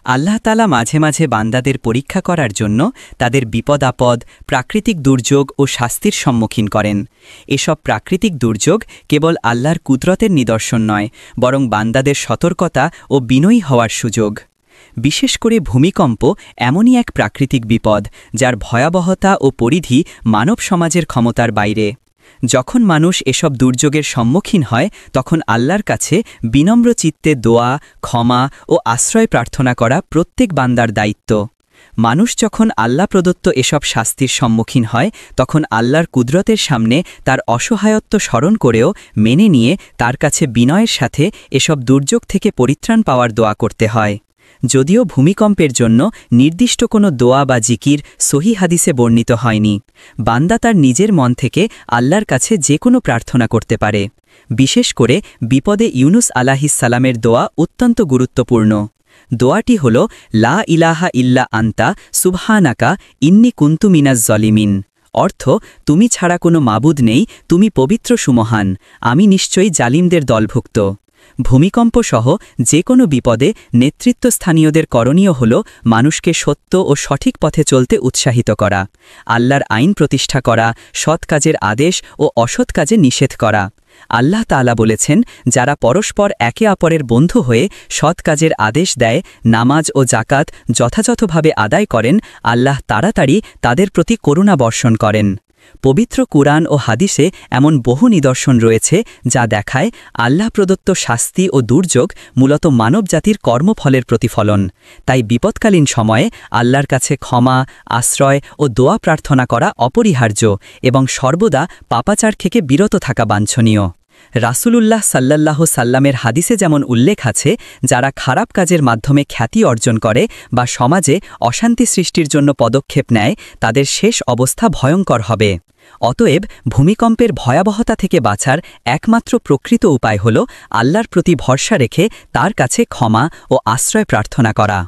আল্লাহ তাআলা মাঝে মাঝে বান্দাদের পরীক্ষা করার জন্য তাদের বিপদ আপদ, প্রাকৃতিক দুর্যোগ ও শাস্তির সম্মুখীন করেন। এসব প্রাকৃতিক দুর্যোগ কেবল আল্লাহর কুদরতের নিদর্শন নয়, বরং বান্দাদের সতর্কতা ও বিনয়ী হওয়ার সুযোগ। বিশেষ করে ভূমিকম্প এমনই এক প্রাকৃতিক বিপদ, যার ভয়াবহতা ও পরিধি মানব সমাজের ক্ষমতার বাইরে। যখন মানুষ এসব দুর্যোগের সম্মুখীন হয়, তখন আল্লাহর কাছে বিনম্র চিত্তে দোয়া, ক্ষমা ও আশ্রয় প্রার্থনা করা প্রত্যেক বান্দার দায়িত্ব। মানুষ যখন আল্লাহ প্রদত্ত এসব শাস্তির সম্মুখীন হয়, তখন আল্লাহর কুদরতের সামনে তার অসহায়ত্ব স্মরণ করেও মেনে নিয়ে তার কাছে বিনয়ের সাথে এসব দুর্যোগ থেকে পরিত্রাণ পাওয়ার দোয়া করতে হয়। যদিও ভূমিকম্পের জন্য নির্দিষ্ট কোনো দোয়া বা জিকির সহি হাদিসে বর্ণিত হয়নি, বান্দা তার নিজের মন থেকে আল্লাহর কাছে যে কোনো প্রার্থনা করতে পারে। বিশেষ করে বিপদে ইউনুস আলাইহিস সালামের দোয়া অত্যন্ত গুরুত্বপূর্ণ। দোয়াটি হল, লা ইলাহা ইল্লা আন্তা সুবহানাকা ইন্নী কুনতু মিনাজ জলিমিন। অর্থ, তুমি ছাড়া কোনো মাবুদ নেই, তুমি পবিত্র সুমহান, আমি নিশ্চয়ই জালিমদের দলভুক্ত। ভূমিকম্প সহ যে কোনো বিপদে নেতৃত্বস্থানীয়দের করণীয় হল মানুষকে সত্য ও সঠিক পথে চলতে উৎসাহিত করা, আল্লাহর আইন প্রতিষ্ঠা করা, সৎ কাজের আদেশ ও অসৎ কাজে নিষেধ করা। আল্লাহ তাআলা বলেছেন, যারা পরস্পর একে অপরের বন্ধু হয়ে সৎ কাজের আদেশ দেয়, নামাজ ও জাকাত যথাযথভাবে আদায় করেন, আল্লাহ তাড়াতাড়ি তাদের প্রতি করুণা বর্ষণ করেন। পবিত্র কুরআন ও হাদিসে এমন বহু নিদর্শন রয়েছে যা দেখায় আল্লাহ প্রদত্ত শাস্তি ও দুর্যোগ মূলত মানবজাতির কর্মফলের প্রতিফলন। তাই বিপদকালীন সময়ে আল্লাহর কাছে ক্ষমা, আশ্রয় ও দোয়া প্রার্থনা করা অপরিহার্য এবং সর্বদা পাপাচার থেকে বিরত থাকা বাঞ্ছনীয়। রাসূলুল্লাহ সাল্লাল্লাহু সাল্লামের হাদিসে যেমন উল্লেখ আছে, যারা খারাপ কাজের মাধ্যমে খ্যাতি অর্জন করে বা সমাজে অশান্তি সৃষ্টির জন্য পদক্ষেপ নেয়, তাদের শেষ অবস্থা ভয়ঙ্কর হবে। অতএব ভূমিকম্পের ভয়াবহতা থেকে বাঁচার একমাত্র প্রকৃত উপায় হল আল্লাহর প্রতি ভরসা রেখে তার কাছে ক্ষমা ও আশ্রয় প্রার্থনা করা।